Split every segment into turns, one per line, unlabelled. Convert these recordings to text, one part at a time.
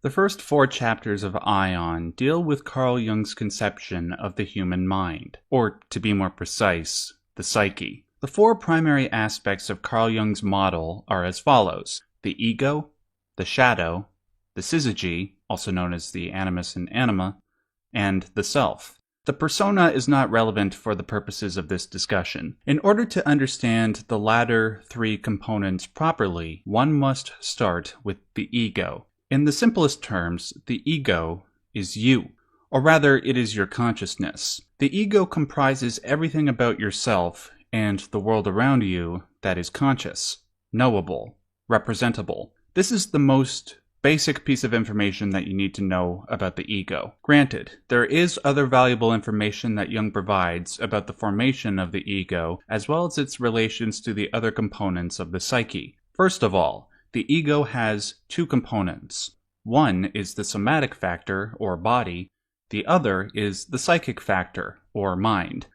The first 4 chapters of Aion deal with Carl Jung's conception of the human mind, or to be more precise, the psyche. The 4 primary aspects of Carl Jung's model are as follows: the ego, the shadow, the syzygy, also known as the animus and anima, and the self. The persona is not relevant for the purposes of this discussion. In order to understand the latter 3 components properly, one must start with the ego. In the simplest terms, the ego is you, or rather, it is your consciousness. The ego comprises everything about yourself and the world around you that is conscious, knowable, representable. This is the most basic piece of information that you need to know about the ego. Granted, there is other valuable information that Jung provides about the formation of the ego, as well as its relations to the other components of the psyche. First of all, the ego has 2 components. One is the somatic factor, or body. The other is the psychic factor, or mind.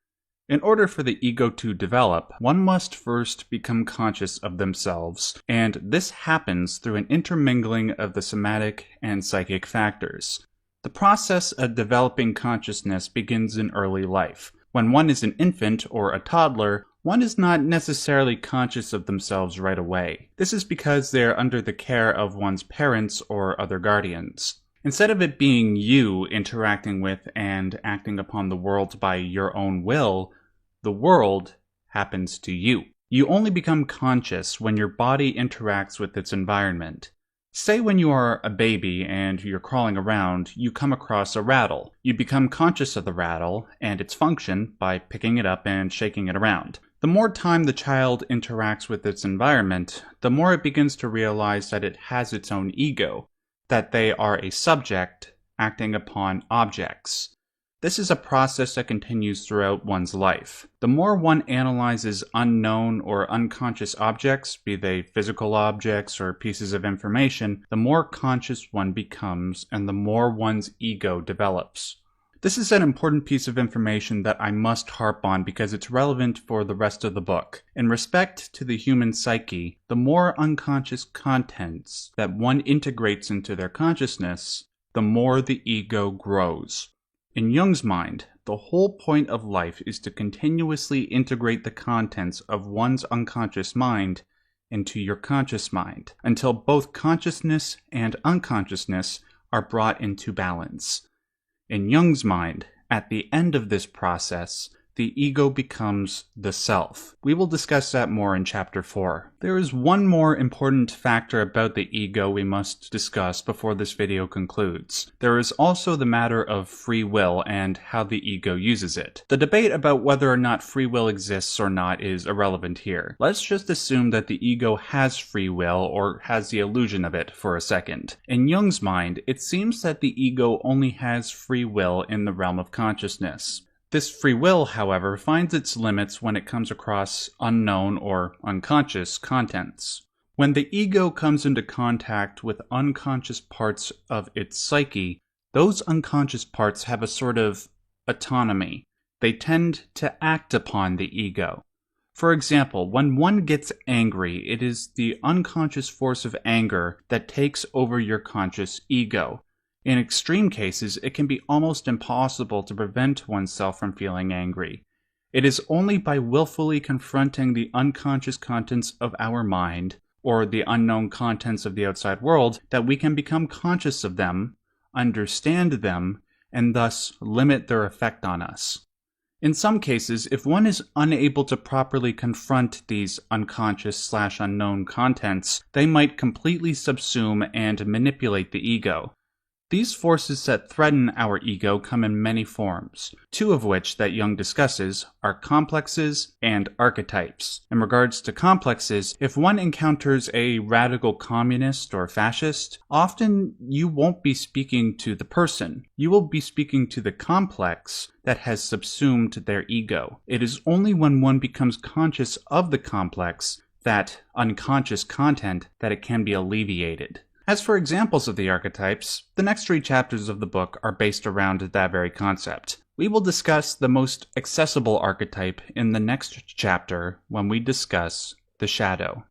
In order for the ego to develop, one must first become conscious of themselves, and this happens through an intermingling of the somatic and psychic factors. The process of developing consciousness begins in early life. When one is an infant or a toddler, one is not necessarily conscious of themselves right away. This is because they are under the care of one's parents or other guardians. Instead of it being you interacting with and acting upon the world by your own will, the world happens to you. You only become conscious when your body interacts with its environment. Say when you are a baby and you're crawling around, you come across a rattle. You become conscious of the rattle and its function by picking it up and shaking it around. The more time the child interacts with its environment, the more it begins to realize that it has its own ego, that they are a subject acting upon objects. This is a process that continues throughout one's life. The more one analyzes unknown or unconscious objects, be they physical objects or pieces of information, the more conscious one becomes and the more one's ego develops. This is an important piece of information that I must harp on because it's relevant for the rest of the book. In respect to the human psyche, the more unconscious contents that one integrates into their consciousness, the more the ego grows. In Jung's mind, the whole point of life is to continuously integrate the contents of one's unconscious mind into your conscious mind, until both consciousness and unconsciousness are brought into balance. In Jung's mind, at the end of this process, the ego becomes the self. We will discuss that more in Chapter 4. There is one more important factor about the ego we must discuss before this video concludes. There is also the matter of free will and how the ego uses it. The debate about whether or not free will exists or not is irrelevant here. Let's just assume that the ego has free will or has the illusion of it for a second. In Jung's mind, it seems that the ego only has free will in the realm of consciousness. This free will, however, finds its limits when it comes across unknown or unconscious contents. When the ego comes into contact with unconscious parts of its psyche, those unconscious parts have a sort of autonomy. They tend to act upon the ego. For example, when one gets angry, it is the unconscious force of anger that takes over your conscious ego. In extreme cases, it can be almost impossible to prevent oneself from feeling angry. It is only by willfully confronting the unconscious contents of our mind, or the unknown contents of the outside world, that we can become conscious of them, understand them, and thus limit their effect on us. In some cases, if one is unable to properly confront these unconscious/unknown contents, they might completely subsume and manipulate the ego. These forces that threaten our ego come in many forms, 2 of which that Jung discusses are complexes and archetypes. In regards to complexes, if one encounters a radical communist or fascist, often you won't be speaking to the person. You will be speaking to the complex that has subsumed their ego. It is only when one becomes conscious of the complex, that unconscious content, that it can be alleviated. As for examples of the archetypes, the next 3 chapters of the book are based around that very concept. We will discuss the most accessible archetype in the next chapter when we discuss the shadow.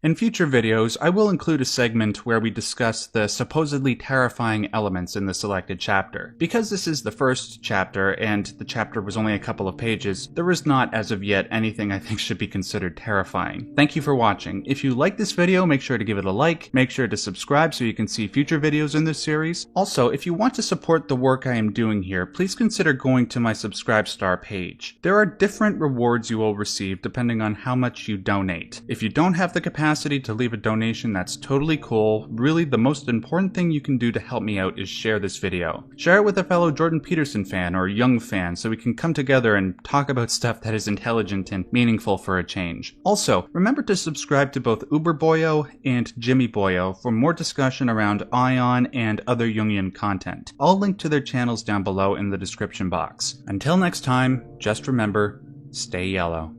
In future videos, I will include a segment where we discuss the supposedly terrifying elements in the selected chapter. Because this is the first chapter, and the chapter was only a couple of pages, there is not, as of yet, anything I think should be considered terrifying. Thank you for watching. If you like this video, make sure to give it a like, make sure to subscribe so you can see future videos in this series. Also, if you want to support the work I am doing here, please consider going to my Subscribestar page. There are different rewards you will receive depending on how much you donate. If you don't have the capacity to leave a donation, that's totally cool. Really, the most important thing you can do to help me out is share this video. Share it with a fellow Jordan Peterson fan or Jung fan so we can come together and talk about stuff that is intelligent and meaningful for a change. Also, remember to subscribe to both Uber Boyo and Jimmy Boyo for more discussion around Aion and other Jungian content. I'll link to their channels down below in the description box. Until next time, just remember, stay yellow.